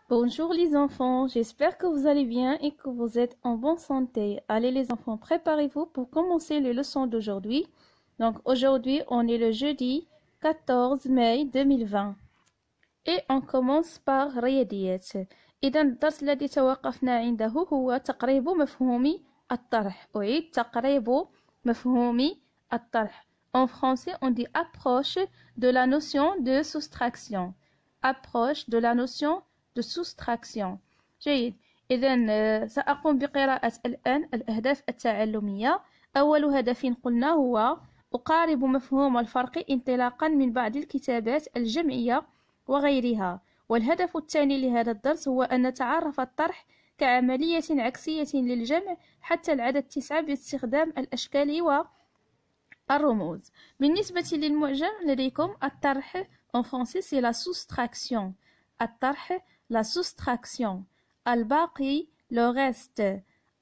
Bonjour les enfants, j'espère que vous allez bien et que vous êtes en bonne santé. Allez les enfants, préparez-vous pour commencer les leçons d'aujourd'hui. Donc aujourd'hui, on est le jeudi 14 mai 2020. Et on commence par رياضيات. إذا الدرس الذي توقفنا عنده هو تقريب مفهوم الطرح. أعيد تقريب مفهوم الطرح. En français, on dit approche de la notion de soustraction. Approche de la notion de soustraction. جيد. إذا سأقوم بقراءة الآن الأهداف التعلمية. أول هدف قلنا هو أقارب مفهوم الفرق انطلاقا من بعض الكتابات الجمعية وغيرها. والهدف الثاني لهذا الدرس هو أن نتعرف الطرح كعملية عكسية للجمع حتى العدد 9 باستخدام الأشكال والرموز. بالنسبة للمعجم لديكم الطرح en français c'est la soustraction. الطرح la soustraction. الباقي le reste.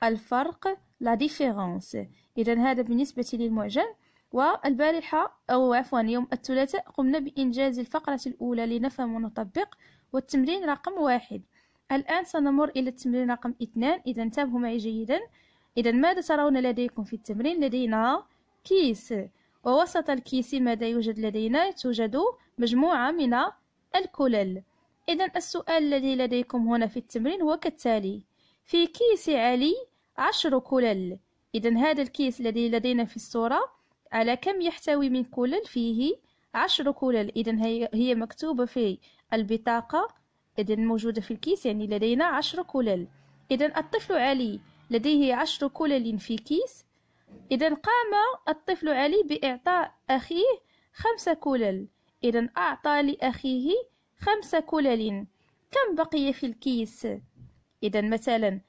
الفرق la différence. إذا هذا بالنسبة للمعجم. والبارحة أو عفوا يوم الثلاثاء قمنا بإنجاز الفقرة الأولى لنفهم ونطبق والتمرين رقم 1. الآن سنمر إلى التمرين رقم 2. إذا انتبهوا معي جيدا. إذا ماذا ترون لديكم في التمرين؟ لدينا كيس، ووسط الكيس ماذا يوجد لدينا؟ توجد مجموعة من الكلل. إذا السؤال الذي لديكم هنا في التمرين هو كالتالي: في كيس علي 10 كلل. إذا هذا الكيس الذي لدينا في الصورة على كم يحتوي من كلل؟ فيه 10 كلل. إذا هي مكتوبة في البطاقة، إذا موجودة في الكيس، يعني لدينا 10 كلل. إذا الطفل علي لديه 10 كلل في كيس. إذا قام الطفل علي بإعطاء أخيه 5 كلل. إذا أعطى لأخيه 5 كلل. كم بقي في الكيس؟ إذا مثلا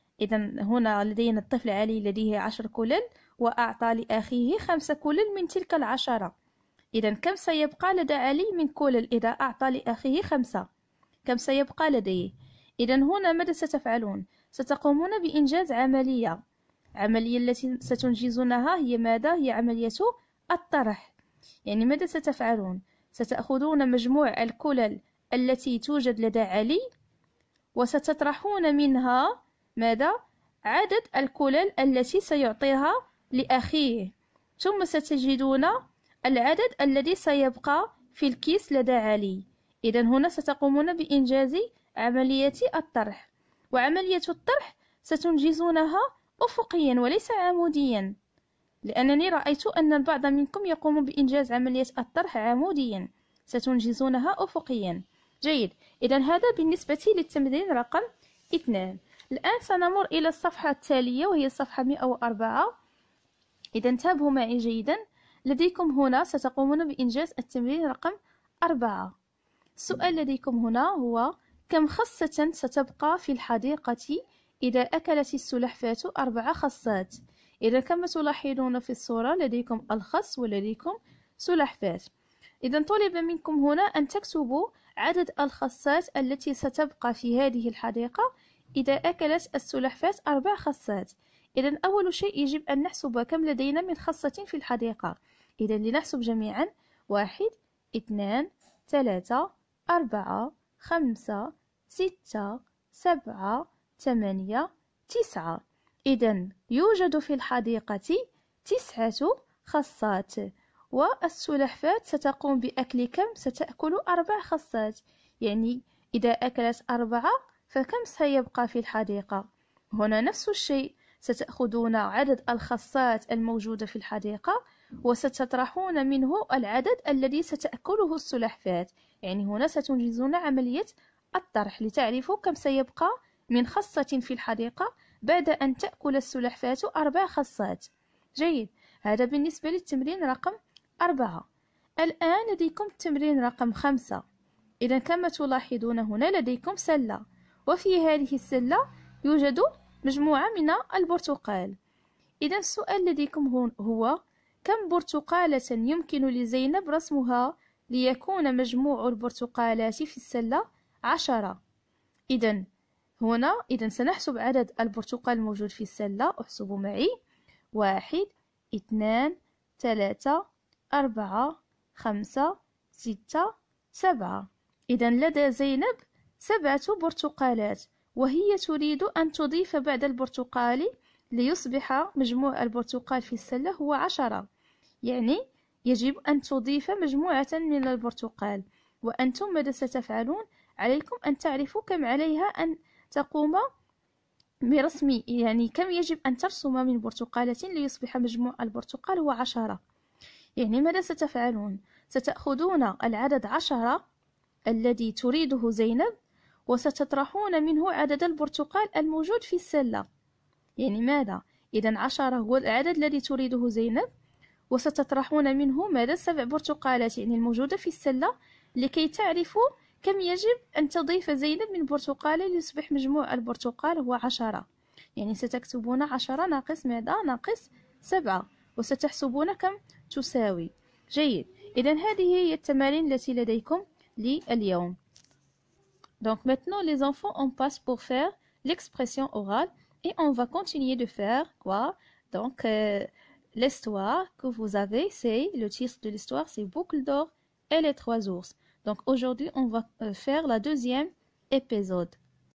هنا لدينا الطفل علي لديه 10 كلل وأعطى لأخيه 5 كلل من تلك 10. إذا كم سيبقى لدى علي من كلل إذا أعطى لأخيه 5؟ كم سيبقى لديه؟ إذا هنا ماذا ستفعلون؟ ستقومون بإنجاز عملية التي ستنجزونها هي ماذا؟ هي عملية الطرح. يعني ماذا ستفعلون؟ ستأخذون مجموع الكلل التي توجد لدى علي وستطرحون منها ماذا؟ عدد الكلل التي سيعطيها لأخيه، ثم ستجدون العدد الذي سيبقى في الكيس لدى علي. إذا هنا ستقومون بإنجاز عملية الطرح، وعملية الطرح ستنجزونها أفقيا وليس عموديا، لأنني رأيت أن البعض منكم يقوم بإنجاز عملية الطرح عموديا، ستنجزونها أفقيا. جيد. إذا هذا بالنسبة للتمرين رقم 2. الآن سنمر إلى الصفحة التالية وهي الصفحة 104. إذا انتبهوا معي جيدا. لديكم هنا ستقومون بإنجاز التمرين رقم 4. السؤال لديكم هنا هو: كم خصة ستبقى في الحديقة إذا أكلت السلحفاة 4 خصات؟ إذا كما تلاحظون في الصورة لديكم الخص ولديكم سلحفاة. إذا طلب منكم هنا أن تكتبوا عدد الخصات التي ستبقى في هذه الحديقة إذا أكلت السلحفاة 4 خصات. إذا أول شيء يجب أن نحسب كم لدينا من خصة في الحديقة. إذا لنحسب جميعا: 1 2 3 4 5 6 7 8 9. إذا يوجد في الحديقة 9 خصات، والسلحفاة ستقوم بأكل كم؟ ستأكل 4 خصات. يعني إذا أكلت 4 فكم سيبقى في الحديقة؟ هنا نفس الشيء، ستأخذون عدد الخصات الموجودة في الحديقة وستطرحون منه العدد الذي ستأكله السلحفاة. يعني هنا ستنجزون عملية الطرح لتعرفوا كم سيبقى من خصة في الحديقة بعد أن تأكل السلحفاة 4 خصات. جيد. هذا بالنسبة للتمرين رقم 4. الآن لديكم التمرين رقم 5. إذا كما تلاحظون هنا لديكم سلة، وفي هذه السلة يوجد مجموعة من البرتقال. إذا السؤال لديكم هو: كم برتقالة يمكن لزينب رسمها ليكون مجموع البرتقالات في السلة 10؟ إذا هنا سنحسب عدد البرتقال الموجود في السلة. احسبوا معي: 1 2 3 4 5 6 7. إذا لدى زينب 7 برتقالات، وهي تريد أن تضيف بعد البرتقال ليصبح مجموع البرتقال في السلة هو 10. يعني يجب أن تضيف مجموعة من البرتقال. وأنتم ماذا ستفعلون؟ عليكم أن تعرفوا كم عليها أن تقوم برسم، يعني كم يجب أن ترسم من برتقالة ليصبح مجموع البرتقال هو 10. يعني ماذا ستفعلون؟ ستأخذون العدد 10 الذي تريده زينب، وستطرحون منه عدد البرتقال الموجود في السلة. يعني ماذا؟ إذن 10 هو العدد الذي تريده زينب، وستطرحون منه ماذا؟ 7 برتقالات يعني الموجودة في السلة، لكي تعرفوا كم يجب أن تضيف زينب من برتقال ليصبح مجموع البرتقال هو 10. يعني ستكتبون 10 ناقص ماذا؟ ناقص 7، وستحسبون كم تساوي. جيد. إذن هذه هي التمارين التي لديكم لليوم. Donc maintenant les enfants, on passe pour faire l'expression orale et on va continuer de faire quoi? Donc l'histoire que vous avez, c'est le titre de l'histoire, c'est Boucle d'or et les 3 ours. Donc aujourd'hui on va faire la deuxième épisode.